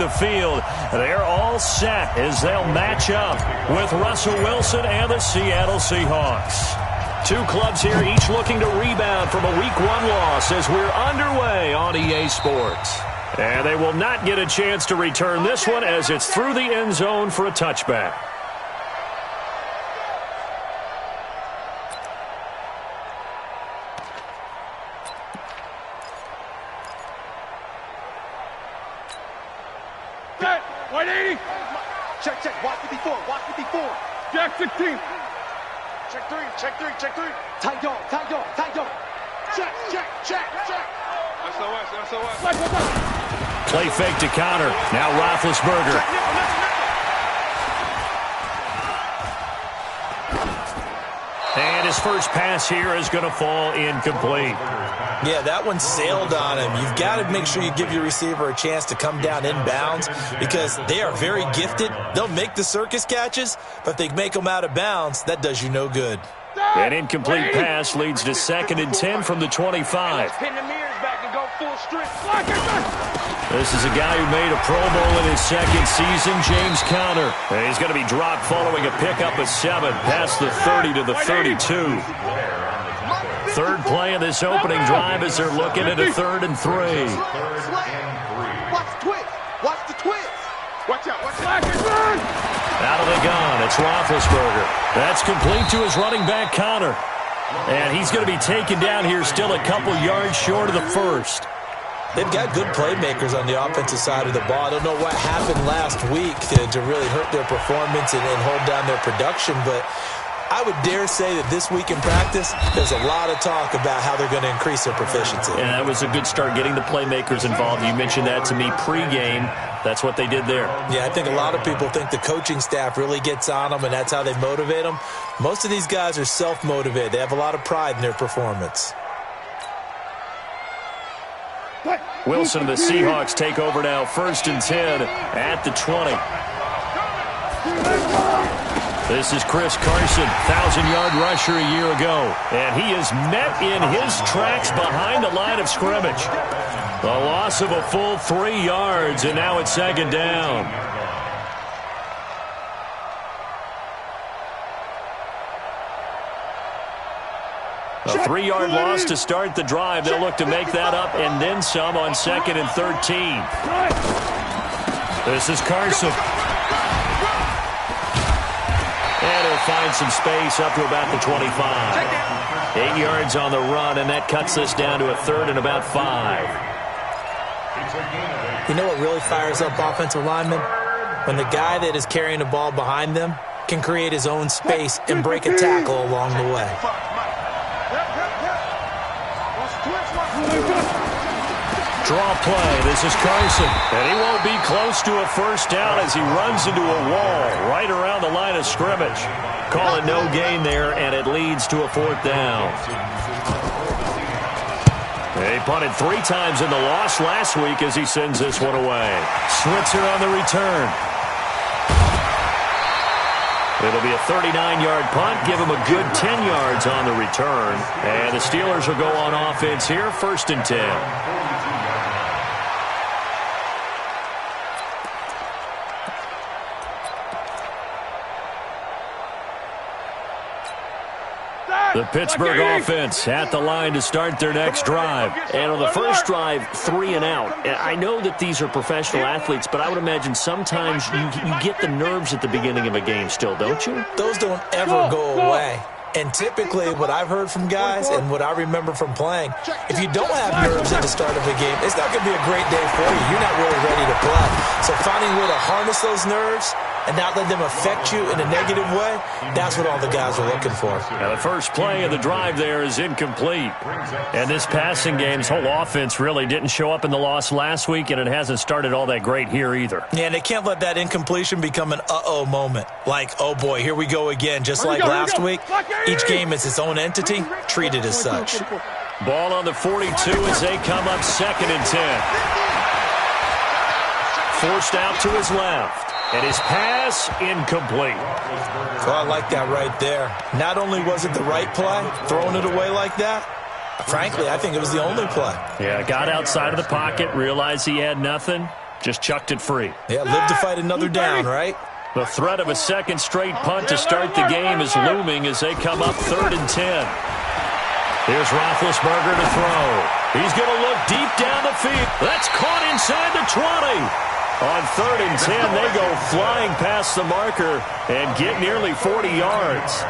the field. They're all set as they'll match up with Russell Wilson and the Seattle Seahawks. Two clubs here, each looking to rebound from a Week 1 loss as we're underway on EA Sports. And they will not get a chance to return this one as it's through the end zone for a touchback. Set, 180. Check, watch 54, watch 54. Jack 16. Check three. Tight dog. Check. SOS. Play fake to counter. Now Roethlisberger. And his first pass here is going to fall incomplete. Yeah, that one sailed on him. You've got to make sure you give your receiver a chance to come down inbounds because they are very gifted. They'll make the circus catches, but if they make them out of bounds, that does you no good. An incomplete pass leads to 2nd and 10 from the 25. Pin the mirrors back and go full strength. This is a guy who made a Pro Bowl in his second season, James Conner. And he's going to be dropped following a pickup of 7 past the 30 to the 32. Third play of this opening drive as they're looking at a 3rd and 3. Watch the twist. Watch out. Out of the gun, it's Roethlisberger. That's complete to his running back, Conner. And he's going to be taken down here still a couple yards short of the first. They've got good playmakers on the offensive side of the ball. I don't know what happened last week to really hurt their performance and hold down their production, but I would dare say that this week in practice, there's a lot of talk about how they're going to increase their proficiency. And that was a good start, getting the playmakers involved. You mentioned that to me pregame. That's what they did there. Yeah, I think a lot of people think the coaching staff really gets on them, and that's how they motivate them. Most of these guys are self-motivated. They have a lot of pride in their performance. Wilson and the Seahawks take over now, 1st and 10 at the 20. This is Chris Carson, 1,000-yard rusher a year ago. And he is met in his tracks behind the line of scrimmage. The loss of a full 3 yards, and now it's 2nd down. A 3-yard loss to start the drive. They'll look to make that up and then some on 2nd and 13. This is Carson. And he'll find some space up to about the 25. 8 yards on the run, and that cuts this down to a 3rd and about 5. You know what really fires up offensive linemen? When the guy that is carrying the ball behind them can create his own space and break a tackle along the way. Draw play. This is Carson. And he won't be close to a first down as he runs into a wall right around the line of scrimmage. Call it no gain there, and it leads to a 4th down. They punted 3 times in the loss last week as he sends this one away. Switzer on the return. It'll be a 39-yard punt. Give him a good 10 yards on the return. And the Steelers will go on offense here, 1st and 10. The Pittsburgh offense at the line to start their next drive. And on the first drive, 3 and out. I know that these are professional athletes, but I would imagine sometimes you get the nerves at the beginning of a game still, don't you? Those don't ever go away. And typically what I've heard from guys and what I remember from playing, if you don't have nerves at the start of a game, it's not going to be a great day for you. You're not really ready to play. So finding a way to harness those nerves and not let them affect you in a negative way, that's what all the guys are looking for. Now the first play of the drive there is incomplete. And this passing game's whole offense really didn't show up in the loss last week, and it hasn't started all that great here either. Yeah, and they can't let that incompletion become an uh-oh moment. Like, oh boy, here we go again. Just like last week, each game is its own entity, treated as such. Ball on the 42 as they come up 2nd and 10. Forced out to his left. And his pass incomplete. Oh, I like that right there. Not only was it the right play, throwing it away like that, frankly, I think it was the only play. Yeah, got outside of the pocket, realized he had nothing, Just chucked it free. Yeah, live to fight another down, right? The threat of a second straight punt to start the game is looming as they come up 3rd and 10. Here's Roethlisberger to throw. He's going to look deep down the field. That's caught inside the 20. On 3rd and 10, they go flying past the marker and get nearly 40 yards.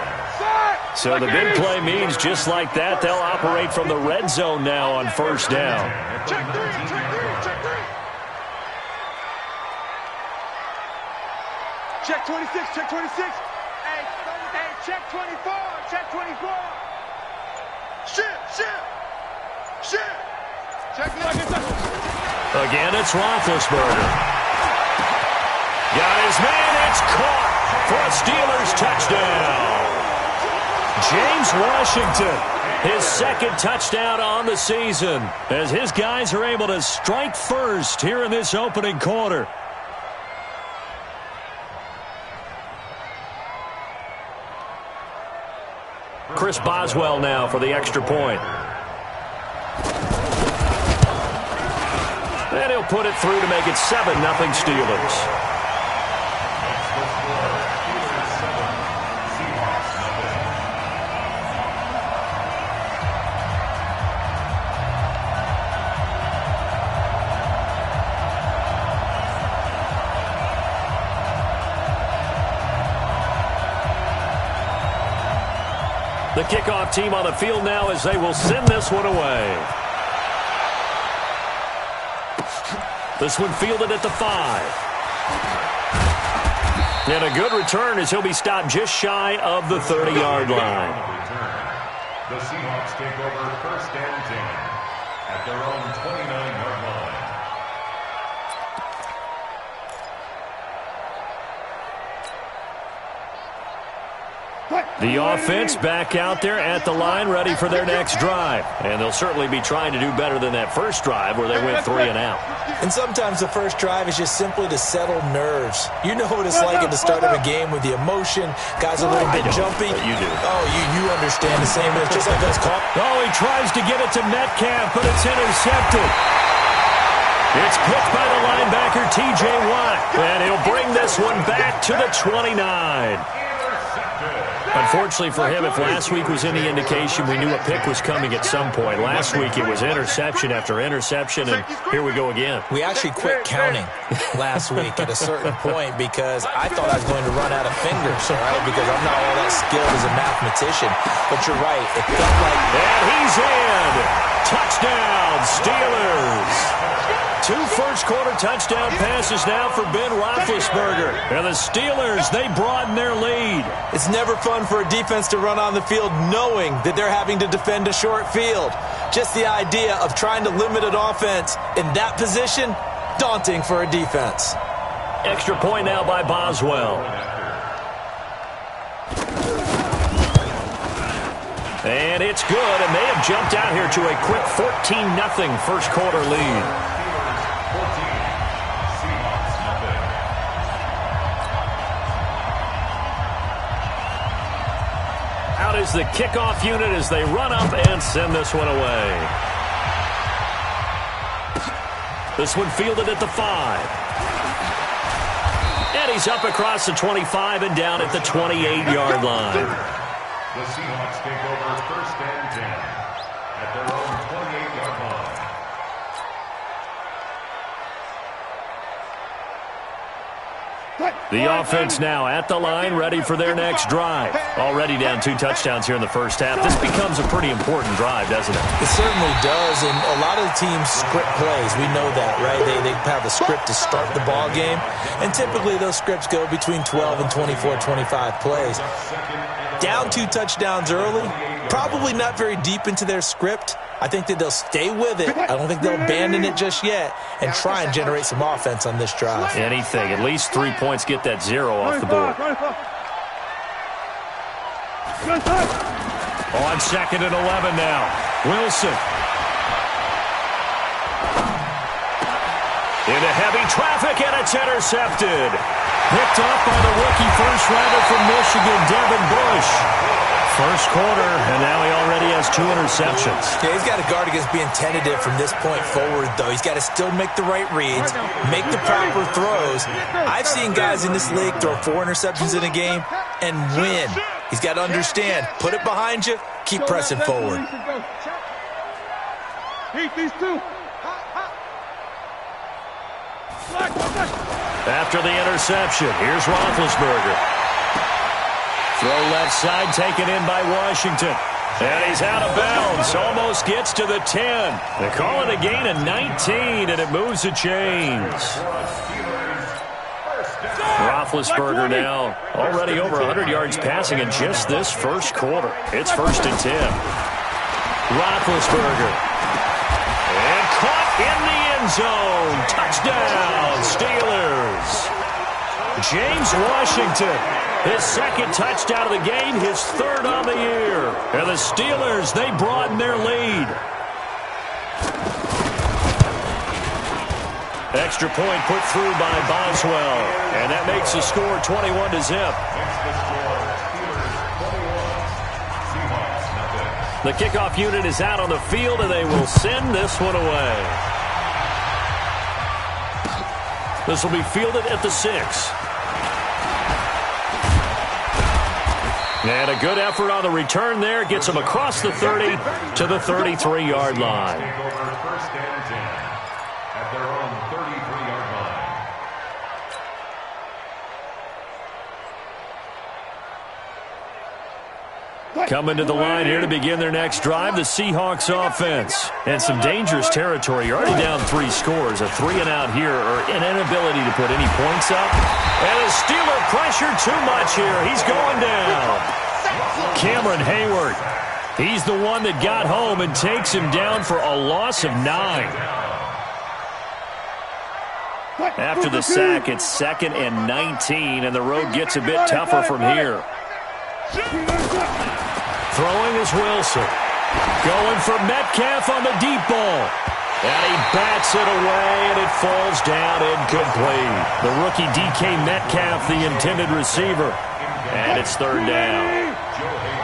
So the big play means just like that, they'll operate from the red zone now on 1st down. Check three, check three, check three. Check 26, check 26. Hey, check 24, check 24. Shit. Check the Again, it's Roethlisberger. Got his man, it's caught for a Steelers touchdown. James Washington, his 2nd touchdown on the season, as his guys are able to strike first here in this opening quarter. Chris Boswell now for the extra point. And he'll put it through to make it 7-0 Steelers. The kickoff team on the field now as they will send this one away. This one fielded at the 5. And a good return as he'll be stopped just shy of the 30-yard line. The Seahawks take over 1st and 10 at their own 29-yard line. The offense back out there at the line, ready for their next drive. And they'll certainly be trying to do better than that first drive where they went 3 and out. And sometimes the first drive is just simply to settle nerves. You know what it's like at the start of a game with the emotion. Guys are a little bit jumpy. You do. Oh, you understand the same. It's just like us. Oh, he tries to get it to Metcalf, but it's intercepted. It's picked by the linebacker, T.J. Watt. And he'll bring this one back to the 29. Unfortunately for him, if last week was any indication, we knew a pick was coming at some point. Last week it was interception after interception, and here we go again. We actually quit counting last week at a certain point because I thought I was going to run out of fingers, all right, because I'm not all that skilled as a mathematician. But you're right. It felt like... And he's in! Touchdown, Steelers! 2 first-quarter touchdown passes now for Ben Roethlisberger. And the Steelers, they broaden their lead. It's never fun for a defense to run on the field knowing that they're having to defend a short field. Just the idea of trying to limit an offense in that position, daunting for a defense. Extra point now by Boswell. And it's good, and they have jumped out here to a quick 14-0 first-quarter lead. Out is the kickoff unit as they run up and send this one away. This one fielded at the 5. And he's up across the 25 and down at the 28-yard line. The Seahawks take over 1st and 10 at their own 28-yard line. The offense now at the line, ready for their next drive. Already down 2 touchdowns here in the first half. This becomes a pretty important drive, doesn't it? It certainly does, and a lot of the teams script plays. We know that, right? They have a script to start the ball game, and typically those scripts go between 12 and 24, 25 plays. Down 2 touchdowns early, probably not very deep into their script. I think that they'll stay with it. I don't think they'll abandon it just yet and try and generate some offense on this drive. Anything. At least 3 points, get that 0 off the board. On 2nd and 11 now. Wilson. Into heavy traffic, and it's intercepted. Picked up by the rookie first-rounder from Michigan, Devin Bush. First quarter, and now he already has 2 interceptions. Yeah, he's got to guard against being tentative from this point forward, though. He's got to still make the right reads, make the proper throws. I've seen guys in this league throw 4 interceptions in a game and win. He's got to understand, put it behind you, keep pressing forward. These two. After the interception, here's Roethlisberger. Throw left side, taken in by Washington. And he's out of bounds. Almost gets to the 10. They call it a gain of 19, and it moves the chains. Roethlisberger now already over 100 yards passing in just this first quarter. It's 1st and 10. Roethlisberger. And caught in the end zone. Touchdown, Steelers. James Washington, his 2nd touchdown of the game, his 3rd on the year. And the Steelers, they broaden their lead. Extra point put through by Boswell. And that makes the score 21-0. The kickoff unit is out on the field, and they will send this one away. This will be fielded at the 6. And a good effort on the return there. Gets him across the 30 to the 33-yard line. Take over 1st and 10 at their own 33-yard line. Coming to the line here to begin their next drive, the Seahawks offense. And some dangerous territory. You're already down 3 scores. A 3-and-out here, or an inability to put any points up. And the Steeler pressure too much here. He's going down. Cameron Hayward. He's the one that got home and takes him down for a loss of 9. After the sack, it's 2nd and 19, and the road gets a bit tougher from here. Throwing is Wilson. Going for Metcalf on the deep ball. And he bats it away, and it falls down incomplete. The rookie DK Metcalf, the intended receiver. And it's 3rd down.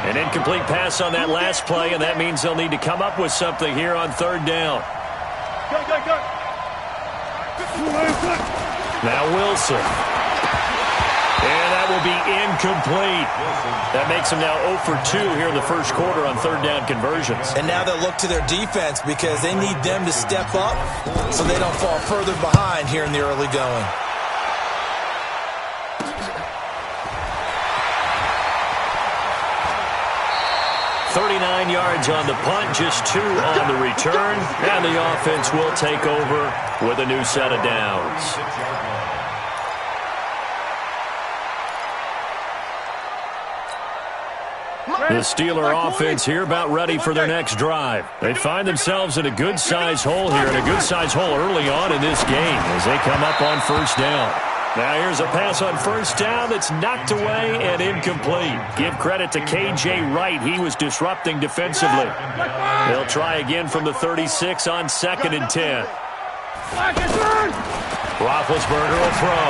An incomplete pass on that last play, and that means they'll need to come up with something here on 3rd down. Now Wilson. And that will be incomplete. That makes them now 0 for 2 here in the first quarter on 3rd down conversions. And now they'll look to their defense because they need them to step up so they don't fall further behind here in the early going. .39 yards on the punt, just 2 on the return, and the offense will take over with a new set of downs. The Steeler offense here about ready for their next drive. They find themselves in a good-sized hole here, and a good-sized hole early on in this game as they come up on 1st down. Now here's a pass on 1st down that's knocked away and incomplete. Give credit to K.J. Wright. He was disrupting defensively. They'll try again from the 36 on 2nd and 10. Roethlisberger will throw.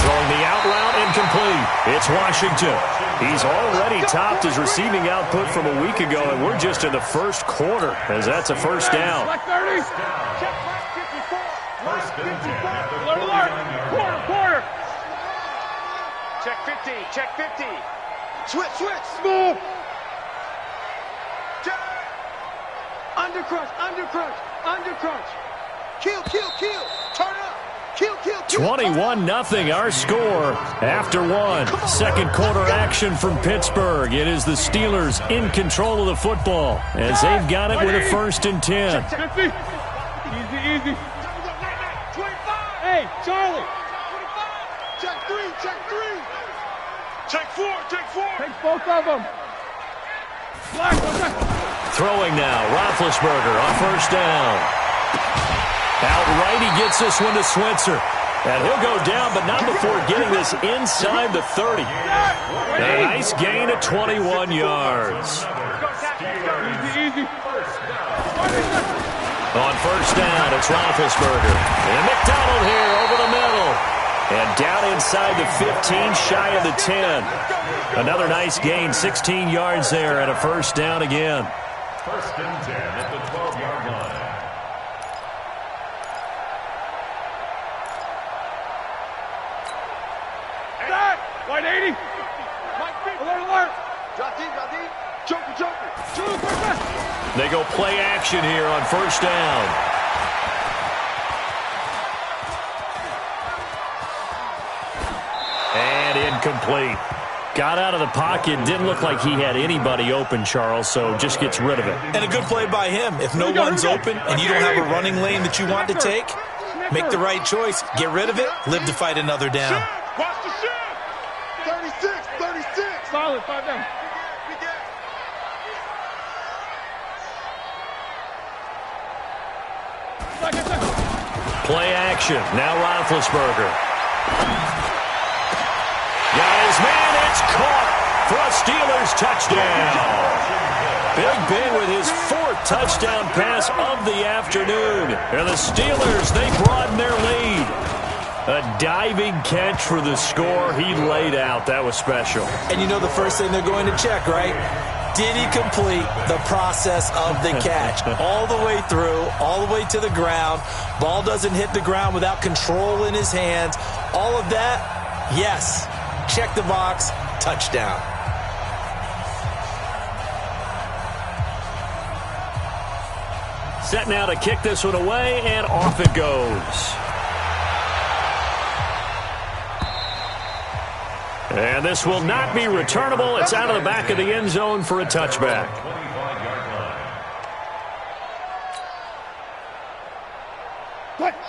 Throwing the out route, incomplete. It's Washington. He's already topped his receiving output from a week ago, and we're just in the first quarter as that's a 1st down. Quarter. Check 50. Check 50. Switch. Smooth. Undercrunch. Kill. Turn up. Kill. 21-0 our score after 1. Second quarter action from Pittsburgh. It is the Steelers in control of the football as they've got it with a 1st and 10. 50. Easy. 25. Hey, Charlie. 25. Check 3. Check 4. Take both of them. Throwing now, Roethlisberger on 1st down. Outright, he gets this one to Switzer. And he'll go down, but not before getting this inside the 30. A nice gain of 21 yards. Easy. On 1st down, it's Roethlisberger. And McDonald here over the middle. And Down inside the 15, shy of the 10. Another nice gain, 16 yards there and a first down again. First and 10 at the 12-yard line. White 80. Alert, alert. Drop deep, drop deep. Joker, joker. They go play action here on first down. And incomplete. Got out of the pocket. Didn't look like he had anybody open, Charles, so just gets rid of it. And a good play by him. If no one's open and you don't have a running lane that you want to take, make the right choice. Get rid of it. Live to fight another down. Watch the shit. 36, 36. Solid, 5 down. Play action. Now Roethlisberger. Got his man. It's caught for a Steelers touchdown. Big Ben with his 4th touchdown pass of the afternoon. And the Steelers, they broaden their lead. A diving catch for the score. He laid out. That was special. And you know the first thing they're going to check, right? Did he complete the process of the catch? All the way through, all the way to the ground. Ball doesn't hit the ground without control in his hands. All of that, yes. Check the box, touchdown. Set now to kick this one away, and off it goes. And this will not be returnable. It's out of the back of the end zone for a touchback.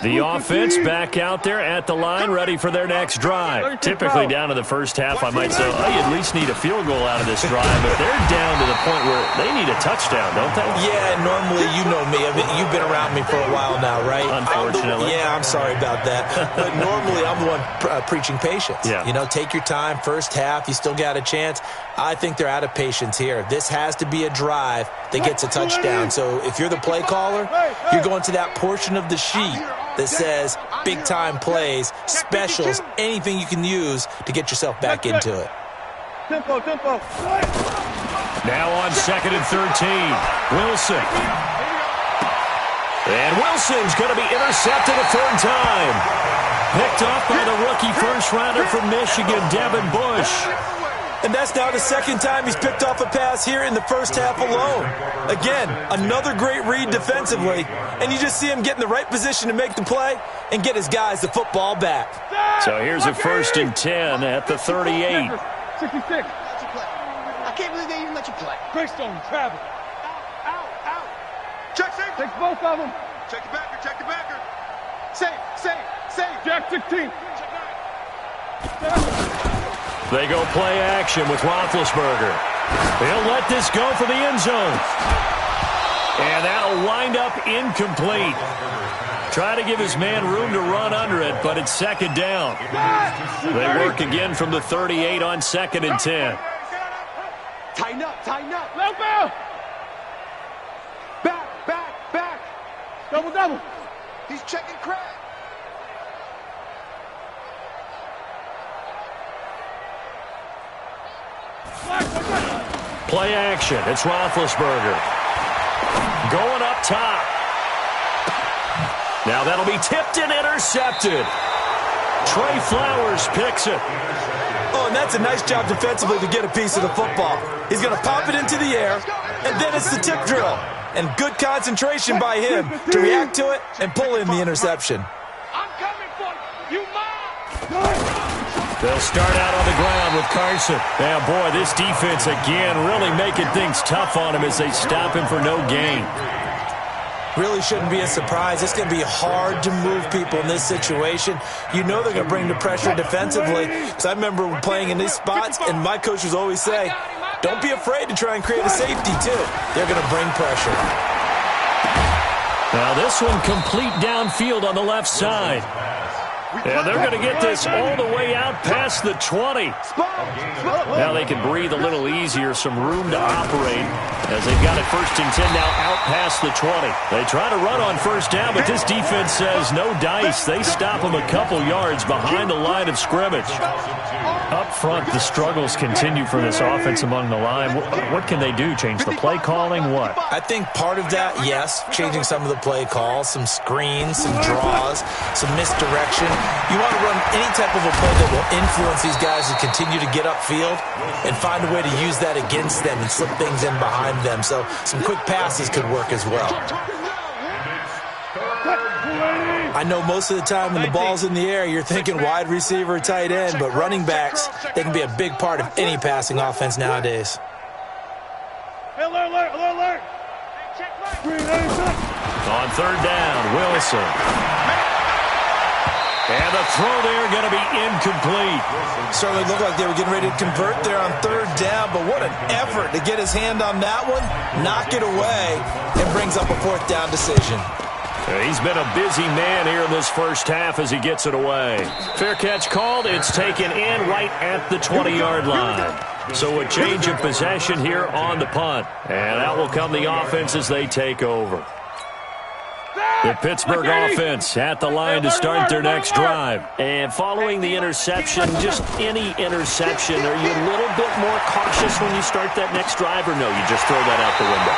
The offense back out there at the line, ready for their next drive. Typically down to the first half, I might say, oh, you at least need a field goal out of this drive. But they're down to the point where they need a touchdown, don't they? Yeah, normally, you know me. I mean, you've been around me for a while now, right? Unfortunately. I'm sorry about that. But normally, I'm the one preaching patience. Yeah. You know, take your time. First half, you still got a chance. I think they're out of patience here. This has to be a drive that gets a touchdown. So if you're the play caller, you're going to that portion of the sheet that says big-time plays, specials, anything you can use to get yourself back into it. Tempo, tempo. Now on 2nd and 13, Wilson. And Wilson's going to be intercepted a 3rd time. Picked off by the rookie first-rounder from Michigan, Devin Bush. And that's now the 2nd time he's picked off a pass here in the first half alone. Again, another great read defensively, and you just see him get in the right position to make the play and get his guys the football back. So here's a 1st and 10 at the 38. 66. I can't believe they even let you play. Greystone, travel. Out, out. Check, safe. Takes both of them. Check the backer, check the backer. Safe, safe, safe. Jack 16. They go play action with Roethlisberger. He'll let this go for the end zone. And that'll wind up incomplete. Try to give his man room to run under it, but it's 2nd down. They work again from the 38 on 2nd and 10. Tighten up, tighten up. Low ball. Back, back, back. Double, double. He's checking crack. Play action. It's Roethlisberger. Going up top. Now that'll be tipped and intercepted. Trey Flowers picks it. Oh, and that's a nice job defensively to get a piece of the football. He's going to pop it into the air, and then it's the tip drill. And good concentration by him to react to it and pull in the interception. I'm coming for you. You mine. They'll start out on the ground with Carson. Now, boy, this defense again really making things tough on him as they stop him for no gain. Really shouldn't be a surprise. It's going to be hard to move people in this situation. You know they're going to bring the pressure defensively. Because I remember playing in these spots, and my coaches always say, don't be afraid to try and create a safety, too. They're going to bring pressure. Now, this one complete downfield on the left side. And they're going to get this all the way out past the 20. Now they can breathe a little easier, some room to operate as they've got it 1st and 10 now out past the 20. They try to run on 1st down, but this defense says no dice. They stop them a couple yards behind the line of scrimmage. Up front, the struggles continue for this offense among the line. What can they do? Change the play calling? What? I think part of that, yes, changing some of the play calls, some screens, some draws, some misdirection. You want to run any type of a play that will influence these guys to continue to get upfield and find a way to use that against them and slip things in behind them. So some quick passes could work as well. I know most of the time when the ball's in the air, you're thinking wide receiver, tight end, but running backs, they can be a big part of any passing offense nowadays. Alert, alert, alert, alert. On 3rd down, Wilson. And the throw there going to be incomplete. Certainly looked like they were getting ready to convert there on 3rd down, but what an effort to get his hand on that one, knock it away, and brings up a 4th down decision. He's been a busy man here in this 1st half as he gets it away. Fair catch called. It's taken in right at the 20-yard line. So a change of possession here on the punt. And out will come the offense as they take over. The Pittsburgh offense at the line to start their next drive. And following the interception, just any interception, are you a little bit more cautious when you start that next drive, or no, you just throw that out the window?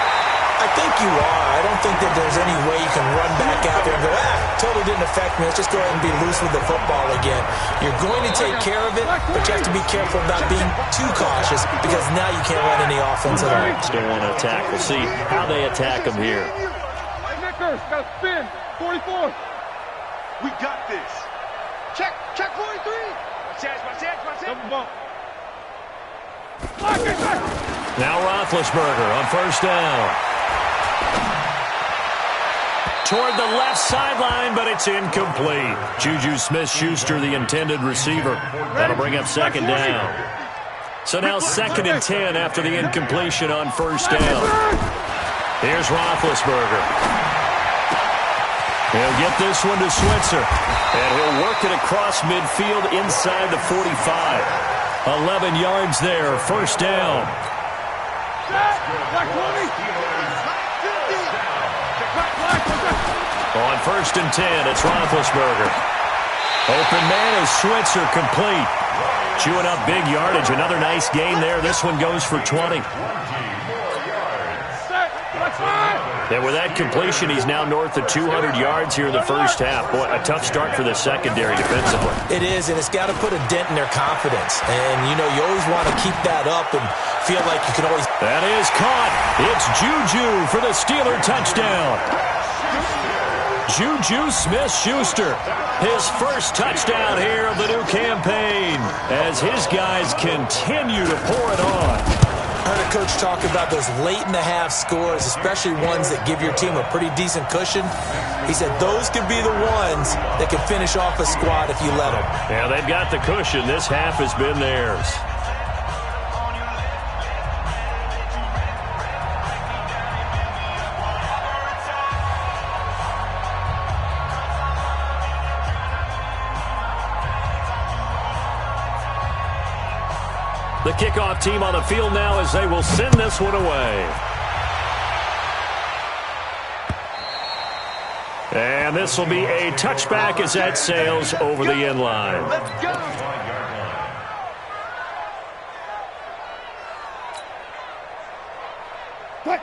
I think you are. I don't think that there's any way you can run back out there and go, totally didn't affect me. Let's just go ahead and be loose with the football again. You're going to take care of it, but you have to be careful about being too cautious because now you can't run any offense at all. Still want to attack. We'll see how they attack them here. Nickers, got to spin. 44. We got this. Check 43. Watch out. Double bump. Now Roethlisberger on 1st down. Toward the left sideline, but it's incomplete. Juju Smith-Schuster, the intended receiver. That'll bring up 2nd down. So now 2nd and 10 after the incompletion on 1st down. Here's Roethlisberger. He'll get this one to Switzer. And he'll work it across midfield inside the 45. 11 yards there, 1st down. On 1st and 10, it's Roethlisberger. Open man is Switzer, complete. Chewing up big yardage. Another nice gain there. This one goes for 20. And with that completion, he's now north of 200 yards here in the 1st half. Boy, a tough start for the secondary defensively. It is, and it's got to put a dent in their confidence. And, you know, you always want to keep that up and feel like you can always... That is caught. It's Juju for the Steeler touchdown. Juju Smith-Schuster, his 1st touchdown here of the new campaign as his guys continue to pour it on. I heard a coach talk about those late-in-the-half scores, especially ones that give your team a pretty decent cushion. He said those could be the ones that can finish off a squad if you let them. Yeah, they've got the cushion. This half has been theirs. The kickoff team on the field now as they will send this one away. And this will be a touchback as that sails over the end line. Let's go.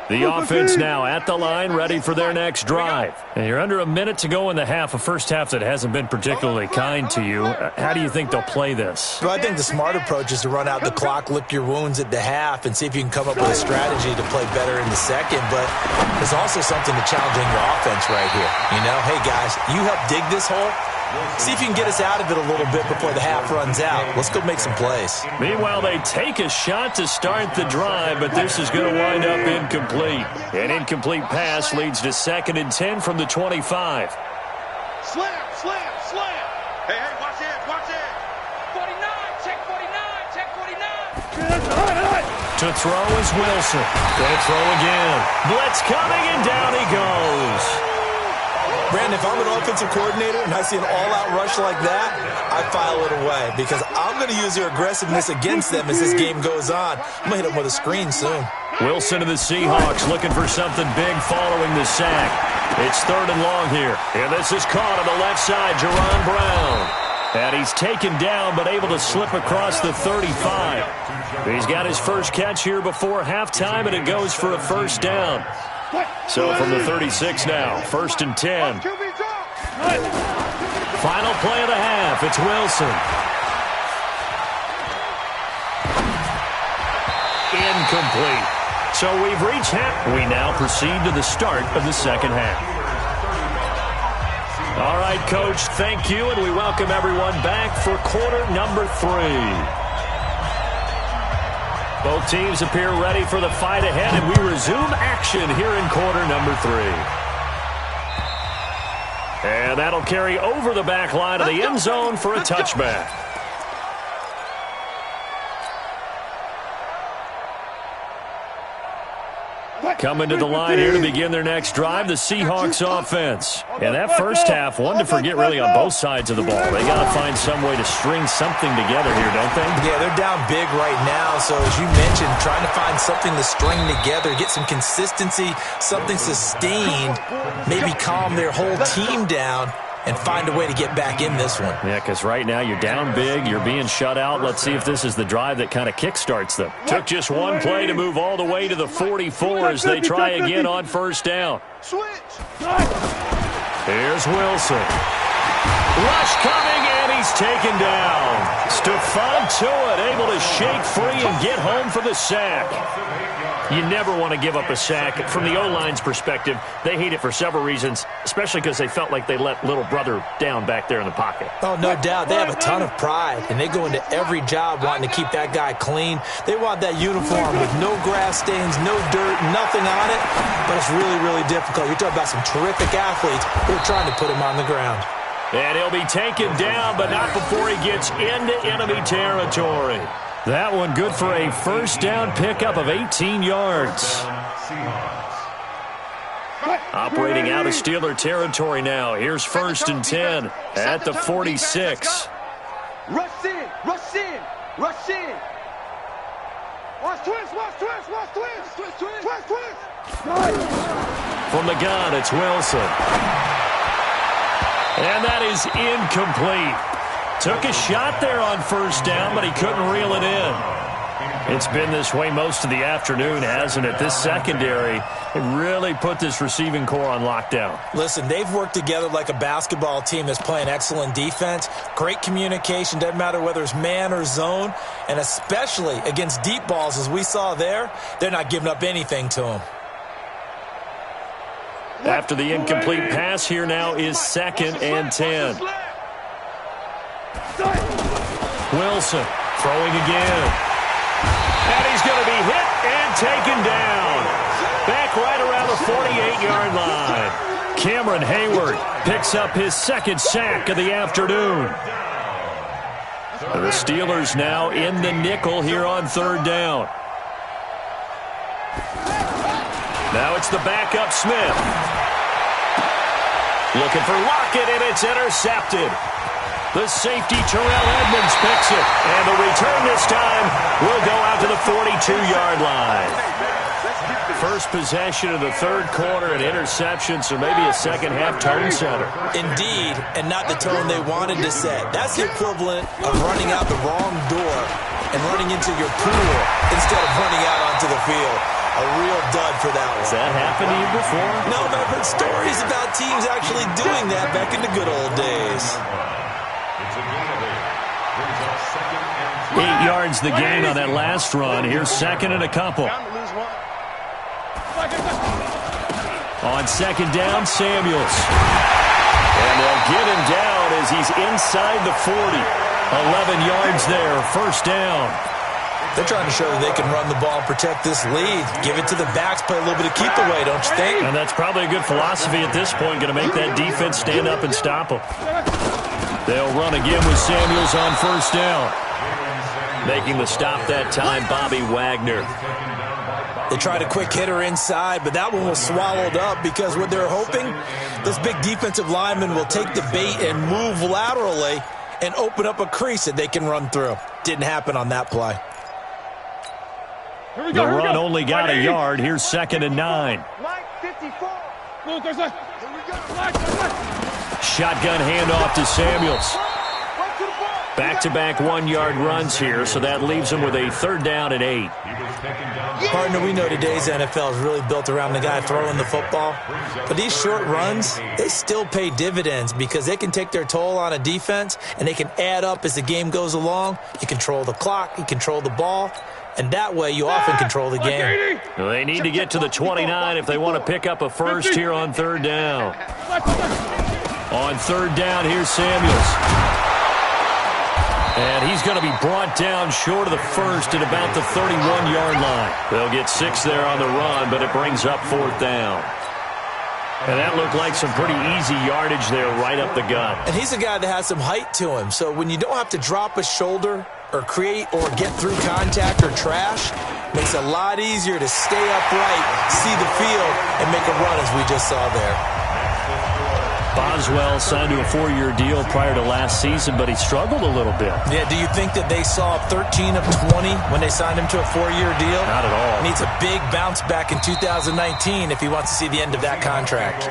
The offense now at the line, ready for their next drive. And you're under a minute to go in the half, a 1st half that hasn't been particularly kind to you. How do you think they'll play this? Well, I think the smart approach is to run out the clock, lick your wounds at the half, and see if you can come up with a strategy to play better in the second. But there's also something to challenging your offense right here. You know, hey, guys, you help dig this hole. See if you can get us out of it a little bit before the half runs out. Let's go make some plays. Meanwhile, they take a shot to start the drive, but this is going to wind up incomplete. An incomplete pass leads to 2nd and 10 from the 25. Slam. Hey, watch it. 49, check 49. To throw is Wilson. Going to throw again. Blitz coming, and down he goes. Brandon, if I'm an offensive coordinator and I see an all-out rush like that, I file it away because I'm going to use their aggressiveness against them as this game goes on. I'm going to hit them with a screen soon. Wilson of the Seahawks looking for something big following the sack. It's 3rd and long here. And this is caught on the left side, Jaron Brown. And he's taken down but able to slip across the 35. He's got his first catch here before halftime, and it goes for a first down. So from the 36 now, 1st and 10. Final play of the half, it's Wilson. Incomplete. So we've reached half. We now proceed to the start of the second half. All right, Coach, thank you, and we welcome everyone back for quarter number 3. Both teams appear ready for the fight ahead, and we resume action here in quarter number 3. And that'll carry over the back line of the end zone for a touchback. Coming to the line here to begin their next drive, the Seahawks offense. And that first half, one to forget really on both sides of the ball. They got to find some way to string something together here, don't they? Yeah, they're down big right now. So as you mentioned, trying to find something to string together, get some consistency, something sustained, maybe calm their whole team down and find a way to get back in this one. Yeah, because right now you're down big, you're being shut out. Let's see if this is the drive that kind of kickstarts them. Took just one play to move all the way to the 44 as they try again on first down. Here's Wilson. Rush coming, and he's taken down. Stephon Tuitt able to shake free and get home for the sack. You never want to give up a sack. From the O-line's perspective, they hate it for several reasons, especially because they felt like they let little brother down back there in the pocket. Oh, no doubt. They have a ton of pride, and they go into every job wanting to keep that guy clean. They want that uniform with no grass stains, no dirt, nothing on it, but it's really, really difficult. You're talking about some terrific athletes who are trying to put him on the ground. And he'll be taken down, but not before he gets into enemy territory. That one good for a first down pickup of 18 yards. Operating out of Steeler territory now. Here's 1st and 10 at the 46. Rush in, rush in, rush in. Watch twist, watch twist, watch twist, twist, twist, twist, twist. From the gun, it's Wilson. And that is incomplete. Took a shot there on first down, but he couldn't reel it in. It's been this way most of the afternoon, hasn't it? This secondary really put this receiving core on lockdown. Listen, they've worked together like a basketball team that's playing excellent defense. Great communication, doesn't matter whether it's man or zone. And especially against deep balls, as we saw there, they're not giving up anything to them. After the incomplete pass, here now is 2nd and 10. Wilson throwing again. And he's going to be hit and taken down. Back right around the 48-yard line. Cameron Hayward picks up his 2nd sack of the afternoon. The Steelers now in the nickel here on 3rd down. Now it's the backup Smith. Looking for Lockett, and it's intercepted. The safety, Terrell Edmonds, picks it. And the return this time will go out to the 42-yard line. First possession of the 3rd quarter, an interception, so maybe a second-half tone setter. Indeed, and not the tone they wanted to set. That's the equivalent of running out the wrong door and running into your pool instead of running out onto the field. A real dud for that one. Has that happened to you before? No, but I've heard stories about teams actually doing that back in the good old days. 8 yards the gain on that last run. Here's 2nd and a couple. On 2nd down, Samuels. And they'll get him down as he's inside the 40. 11 yards there, first down. They're trying to show that they can run the ball and protect this lead. Give it to the backs, play a little bit of keep away, don't you think? And that's probably a good philosophy at this point, going to make that defense stand up and stop them. They'll run again with Samuels on first down. Making the stop that time, Bobby Wagner. They tried a quick hitter inside, but that one was swallowed up because what they're hoping, those big defensive linemen will take the bait and move laterally and open up a crease that they can run through. Didn't happen on that play. The run only got a yard. Here's 2nd and 9. Mike 54. Shotgun handoff to Samuels. Back-to-back 1-yard runs here, so that leaves him with a 3rd down and 8. Partner, we know today's NFL is really built around the guy throwing the football. But these short runs, they still pay dividends because they can take their toll on a defense, and they can add up as the game goes along. You control the clock, you control the ball, and that way you often control the game. Well, they need to get to the 29 if they want to pick up a first here on 3rd down. On 3rd down, here's Samuels. And he's going to be brought down short of the first at about the 31-yard line. They'll get 6 there on the run, but it brings up 4th down. And that looked like some pretty easy yardage there right up the gut. And he's a guy that has some height to him. So when you don't have to drop a shoulder or create or get through contact or trash, it makes it a lot easier to stay upright, see the field, and make a run as we just saw there. Boswell signed to a 4-year deal prior to last season, but he struggled a little bit. Yeah, do you think that they saw 13 of 20 when they signed him to a 4-year deal? Not at all. Needs a big bounce back in 2019 if he wants to see the end of that contract.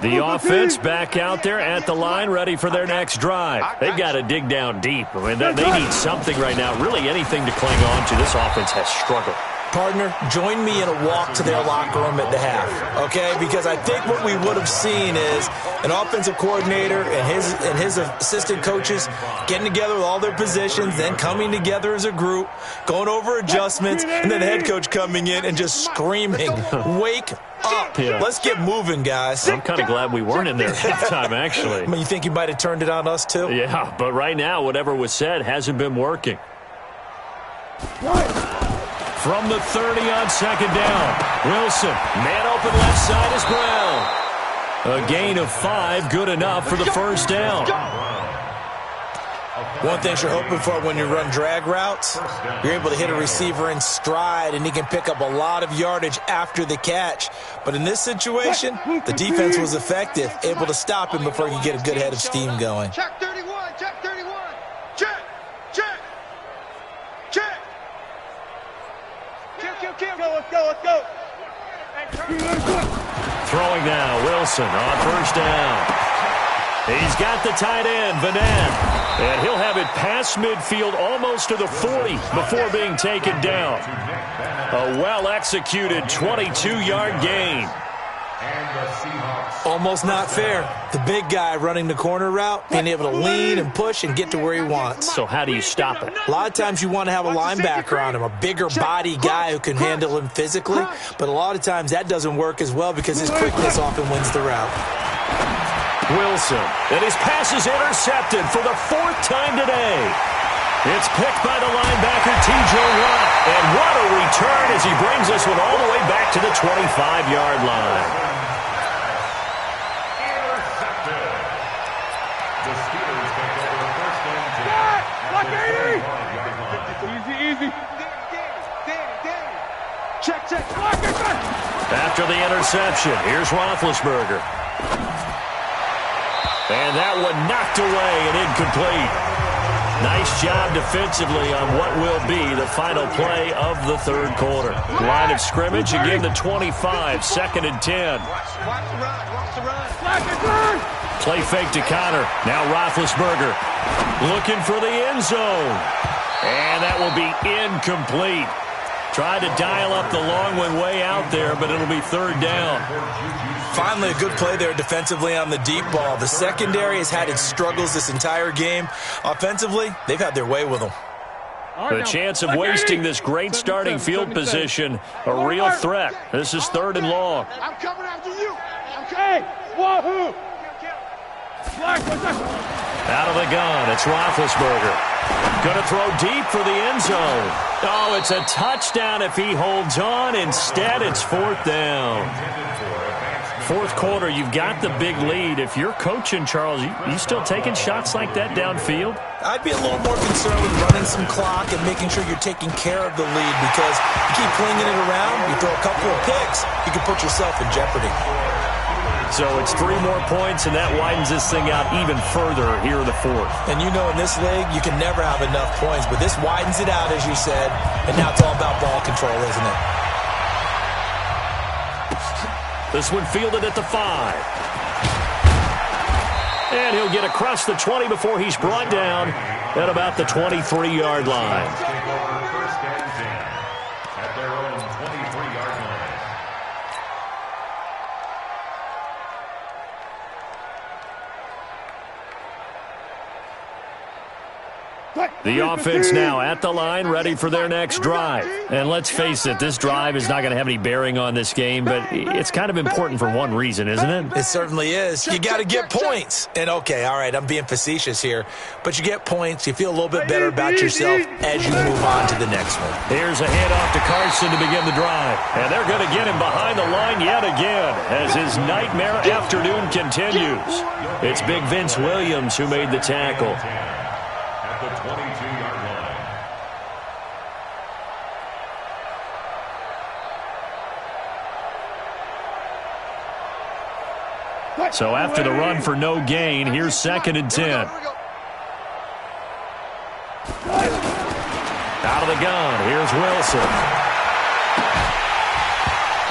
The offense back out there at the line, ready for their next drive. They've got to dig down deep. I mean, they need something right now, really anything to cling on to. This offense has struggled. Partner, join me in a walk to their locker room at the half, okay? Because I think what we would have seen is an offensive coordinator and his assistant coaches getting together with all their positions, then coming together as a group, going over adjustments, and then the head coach coming in and just screaming, wake up. Yeah. Let's get moving, guys. I'm kind of glad we weren't in there at halftime, actually. I mean, you think you might have turned it on us, too? Yeah, but right now, whatever was said hasn't been working. From the 30 on 2nd down, Wilson, man open left side is Brown. A gain of 5, good enough for the 1st down. One thing you're hoping for when you run drag routes, you're able to hit a receiver in stride, and he can pick up a lot of yardage after the catch. But in this situation, the defense was effective, able to stop him before he could get a good head of steam going. Check 31, check 31. Check, check, check. Kill. Let's go. Throwing now, Wilson on 1st down. He's got the tight end, Vanette. And he'll have it past midfield almost to the 40 before being taken down. A well-executed 22-yard gain. Almost not fair. The big guy running the corner route, being able to lean and push and get to where he wants. So how do you stop it? A lot of times you want to have a linebacker on him, a bigger body guy who can handle him physically. But a lot of times that doesn't work as well because his quickness often wins the route. Wilson, and his pass is intercepted for the 4th time today. It's picked by the linebacker, T.J. Watt. And what a return as he brings this one all the way back to the 25-yard line. Intercepted. The Steelers take over 1st and 10. Easy. Danny. Check. After the interception, here's Roethlisberger. And that one knocked away and incomplete. Nice job defensively on what will be the final play of the 3rd quarter. Line of scrimmage, again the 25, 2nd and 10. Watch the run. Play fake to Connor. Now Roethlisberger looking for the end zone. And that will be incomplete. Tried to dial up the long one way out there, but it'll be 3rd down. Finally, a good play there defensively on the deep ball. The secondary has had its struggles this entire game. Offensively, they've had their way with them. The chance of wasting this great starting field position, a real threat. This is 3rd and long. I'm coming after you. Hey, wahoo! Out of the gun, it's Roethlisberger. Going to throw deep for the end zone. Oh, it's a touchdown if he holds on. Instead, it's 4th down. Fourth quarter, you've got the big lead. If you're coaching, Charles, you still taking shots like that downfield? I'd be a little more concerned with running some clock and making sure you're taking care of the lead, because you keep flinging it around, you throw a couple of picks, you can put yourself in jeopardy. So it's 3 more points, and that widens this thing out even further here in the fourth. And you know in this league, you can never have enough points, but this widens it out, as you said, and now it's all about ball control, isn't it? This one fielded at the 5. And he'll get across the 20 before he's brought down at about the 23-yard line. First and 10 at their own 23-yard line. The offense now at the line, ready for their next drive. And let's face it, this drive is not going to have any bearing on this game, but it's kind of important for one reason, isn't it? It certainly is. You got to get points. And, okay, all right, I'm being facetious here, but you get points, you feel a little bit better about yourself as you move on to the next one. Here's a handoff to Carson to begin the drive. And they're going to get him behind the line yet again as his nightmare afternoon continues. It's big Vince Williams who made the tackle. At the 22-yard line. So after the run for no gain, here's 2nd and 10. Out of the gun, here's Wilson.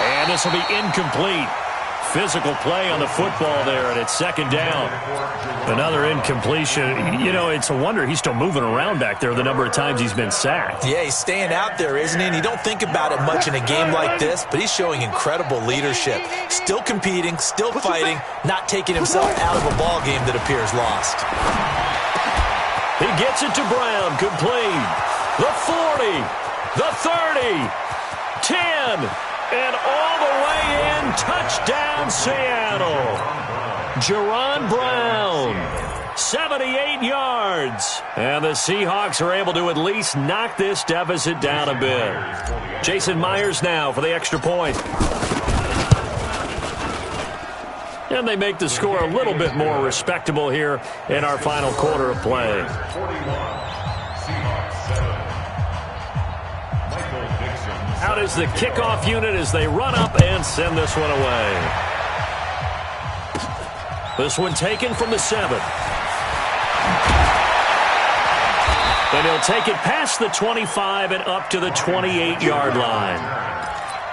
And this will be incomplete. Physical play on the football there, and it's 2nd down. Another incompletion. You know, it's a wonder he's still moving around back there the number of times he's been sacked. Yeah, he's staying out there, isn't he? And you don't think about it much in a game like this, but he's showing incredible leadership. Still competing, still fighting, not taking himself out of a ball game that appears lost. He gets it to Brown, complete. The 40, the 30, 10, and all the way in, touchdown Seattle. Jaron Brown, 78 yards. And the Seahawks are able to at least knock this deficit down a bit. Jason Myers now for the extra point. And they make the score a little bit more respectable here in our final quarter of play. Out is the kickoff unit as they run up and send this one away. This one taken from the 7. Then he'll take it past the 25 and up to the 28-yard line.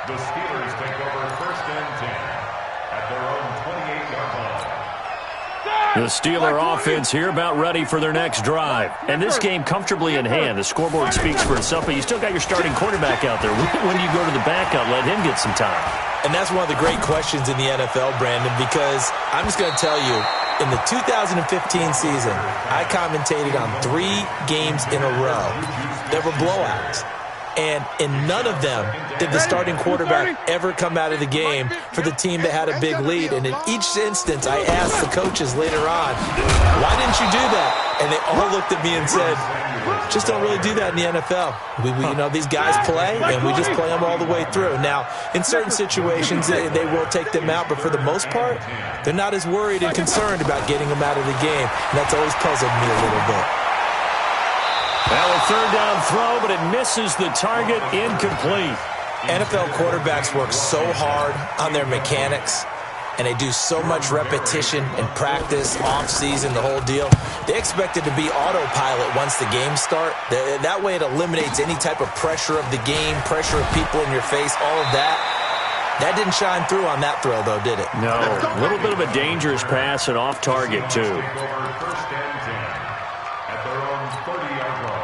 The Steelers take over 1st and 10 at their own 28-yard line. The Steeler offense here about ready for their next drive. And this game comfortably in hand. The scoreboard speaks for itself, but you still got your starting quarterback out there. When do you go to the backup, let him get some time? And that's one of the great questions in the NFL, Brandon, because I'm just going to tell you, in the 2015 season, I commentated on 3 games in a row that were blowouts. And in none of them did the starting quarterback ever come out of the game for the team that had a big lead. And in each instance, I asked the coaches later on, why didn't you do that? And they all looked at me and said, just don't really do that in the NFL. You know, these guys play, and we just play them all the way through. Now, in certain situations, they will take them out, but for the most part, they're not as worried and concerned about getting them out of the game. And that's always puzzled me a little bit. Well, a 3rd down throw, but it misses the target, incomplete. NFL quarterbacks work so hard on their mechanics, and they do so much repetition and practice, off-season, the whole deal. They expect it to be autopilot once the games start. That way it eliminates any type of pressure of the game, pressure of people in your face, all of that. That didn't shine through on that throw, though, did it? No. A little bit of a dangerous pass and off target, too. 1st and 10 at their own 30-yard line.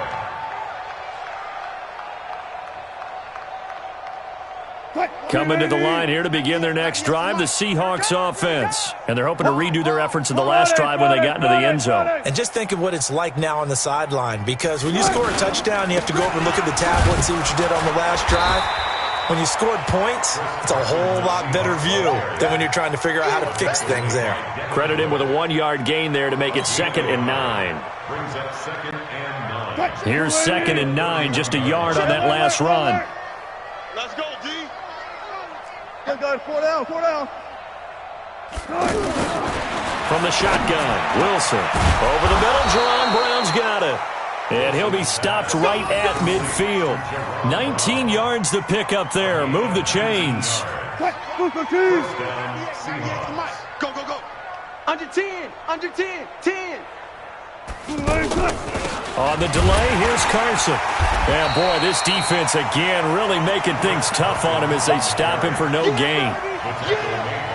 Coming to the line here to begin their next drive, the Seahawks offense. And they're hoping to redo their efforts in the last drive when they got into the end zone. And just think of what it's like now on the sideline, because when you score a touchdown, you have to go over and look at the tablet and see what you did on the last drive. When you scored points, it's a whole lot better view than when you're trying to figure out how to fix things there. Credit him with a 1-yard gain there to make it 2nd and 9. Brings up 2nd and 9. Here's 2nd and 9, just a yard on that last run. Let's go, D. Let's go, 4 down, 4 down. From the shotgun, Wilson. Over the middle, Jerron Brown's got it. And he'll be stopped right at midfield. 19 yards to pick up there. Move the chains. Go, go, go. Under 10, under 10, 10. On the delay, here's Carson. And boy, this defense again really making things tough on him as they stop him for no gain.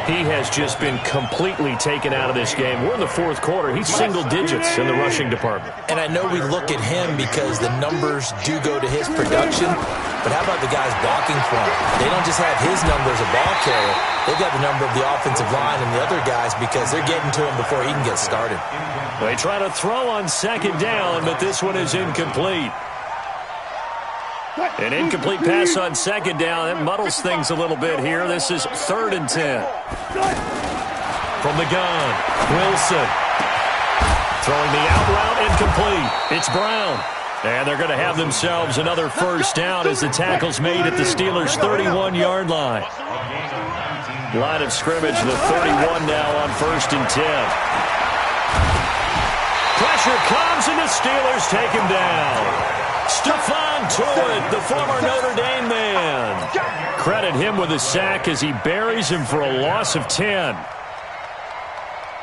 He has just been completely taken out of this game. We're in the fourth quarter. He's single digits in the rushing department. And I know we look at him because the numbers do go to his production, but how about the guys blocking for him? They don't just have his number as a ball carrier. They've got the number of the offensive line and the other guys because they're getting to him before he can get started. They try to throw on second down, but this one is incomplete. An incomplete pass on second down. That muddles things a little bit here. This is 3rd and 10. From the gun, Wilson. Throwing the out route, incomplete. It's Brown. And they're going to have themselves another first down as the tackle's made at the Steelers' 31-yard line. Line of scrimmage, the 31 now on 1st and 10. Pressure comes, and the Steelers take him down. Stephon Tuitt, the former Notre Dame man. Credit him with a sack as he buries him for a loss of 10.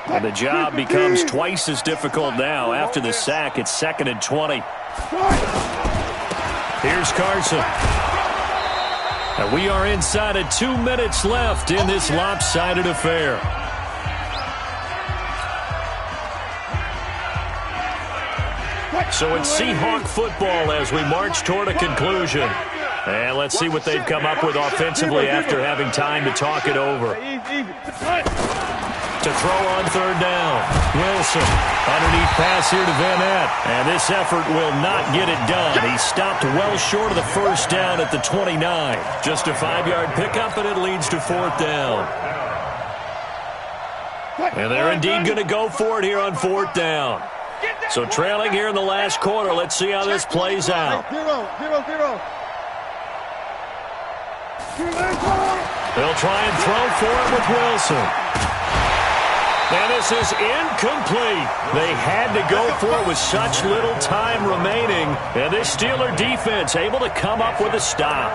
And the job becomes twice as difficult now. After the sack, it's 2nd and 20. Here's Carson. And we are inside of 2 minutes left in this lopsided affair. So it's Seahawk football as we march toward a conclusion. And let's see what they've come up with offensively after having time to talk it over. To throw on 3rd down. Wilson. Underneath pass here to Van Ness. And this effort will not get it done. He stopped well short of the first down at the 29. Just a 5-yard pickup, and it leads to 4th down. And they're indeed going to go for it here on 4th down. So trailing here in the last quarter. Let's see how this plays out. 0-0. They'll try and throw for it with Wilson. And this is incomplete. They had to go for it with such little time remaining. And this Steeler defense able to come up with a stop.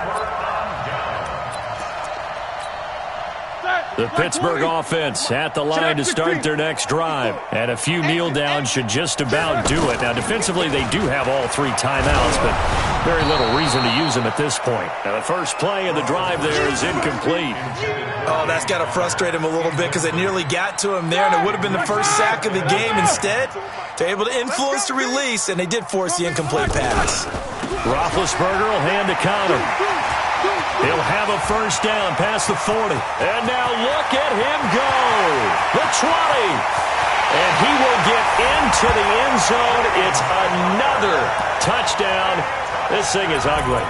The Pittsburgh offense at the line to start their next drive. And a few kneel downs should just about do it. Now, defensively, they do have all 3 timeouts, but very little reason to use them at this point. Now, the first play of the drive there is incomplete. Oh, that's got to frustrate him a little bit because they nearly got to him there, and it would have been the first sack of the game. Instead, they're able to influence the release, and they did force the incomplete pass. Roethlisberger will hand to Conner. He'll have a first down past the 40. And now look at him go. The 20. And he will get into the end zone. It's another touchdown. This thing is ugly.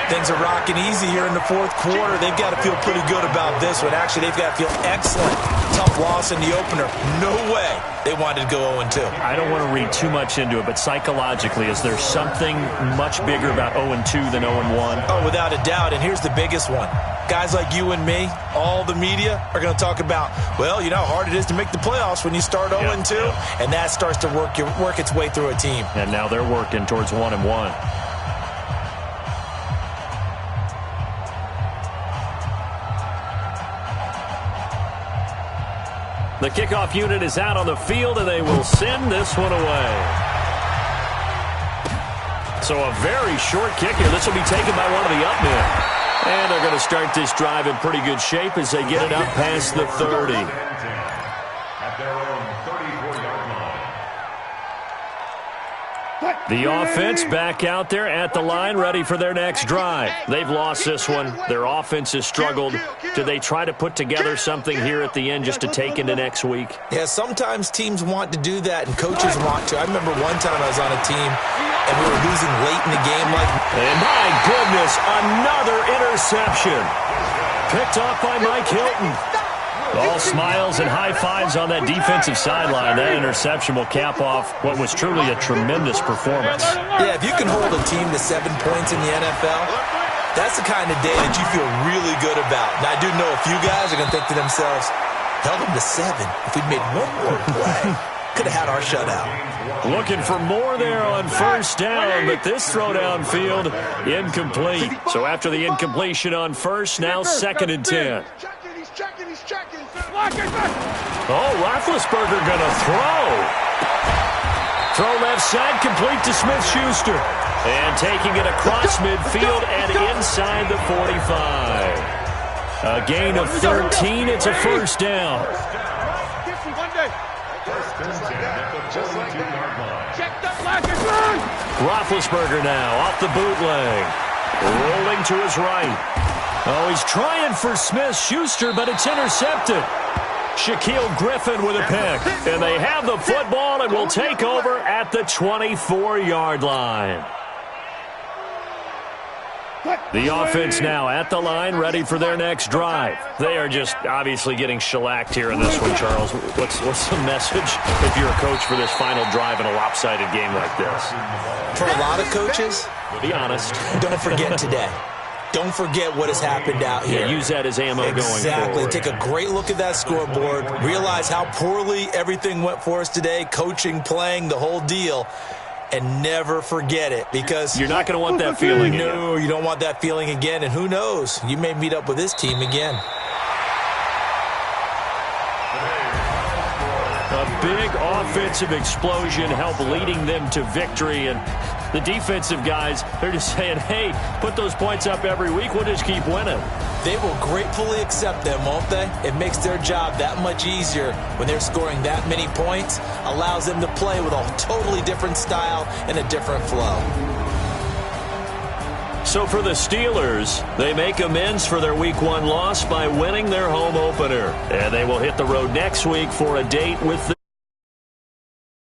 Things are rocking easy here in the fourth quarter. They've got to feel pretty good about this one. Actually, they've got to feel excellent. Tough loss in the opener. No way they wanted to go 0-2. I don't want to read too much into it, but psychologically, is there something much bigger about 0-2 than 0-1? Oh, without a doubt. And here's the biggest one. Guys like you and me, all the media, are going to talk about, well, you know how hard it is to make the playoffs when you start 0-2, and that starts to work its way through a team. And now they're working towards 1-1. The kickoff unit is out on the field, and they will send this one away. So a very short kick here. This will be taken by one of the up men. And they're going to start this drive in pretty good shape as they get it up past the 30. At their own 34-yard line. The offense back out there at the line, ready for their next drive. They've lost this one. Their offense has struggled. Do they try to put together something here at the end just to take into next week? Yeah, sometimes teams want to do that, and coaches want to. I remember one time I was on a team, and we were losing late in the game. And my goodness, another interception. Picked off by Mike Hilton. All smiles and high fives on that defensive sideline. That interception will cap off what was truly a tremendous performance. Yeah, if you can hold a team to 7 points in the NFL, that's the kind of day that you feel really good about. And I do know a few guys are going to think to themselves, Held them to 7. If we'd made one more play, could have had our shutout. Looking for more there on first down, but this throw downfield incomplete. So after the incompletion on first, now 2nd and 10. He's checking. Oh, Roethlisberger going to throw. Throw left side, complete to Smith-Schuster. And taking it across midfield and inside the 45. A gain of 13. It's a first down. Roethlisberger now off the bootleg. Rolling to his right. Oh, he's trying for Smith-Schuster, but it's intercepted. Shaquill Griffin with a pick. And they have the football and will take over at the 24-yard line. The offense now at the line, ready for their next drive. They are just obviously getting shellacked here in this one, Charles. What's the message if you're a coach for this final drive in a lopsided game like this? For a lot of coaches, be honest. Don't forget today. Don't forget what has happened out here. Yeah, use that as ammo going forward. Exactly. Take a great look at that scoreboard. Realize how poorly everything went for us today, coaching, playing, the whole deal. And never forget it, because you're not going to want that feeling again. No, you don't want that feeling again. And who knows? You may meet up with this team again. A big offensive explosion helped leading them to victory. And the defensive guys, they're just saying, hey, put those points up every week. We'll just keep winning. They will gratefully accept them, won't they? It makes their job that much easier when they're scoring that many points. Allows them to play with a totally different style and a different flow. So for the Steelers, they make amends for their Week 1 loss by winning their home opener. And they will hit the road next week for a date with the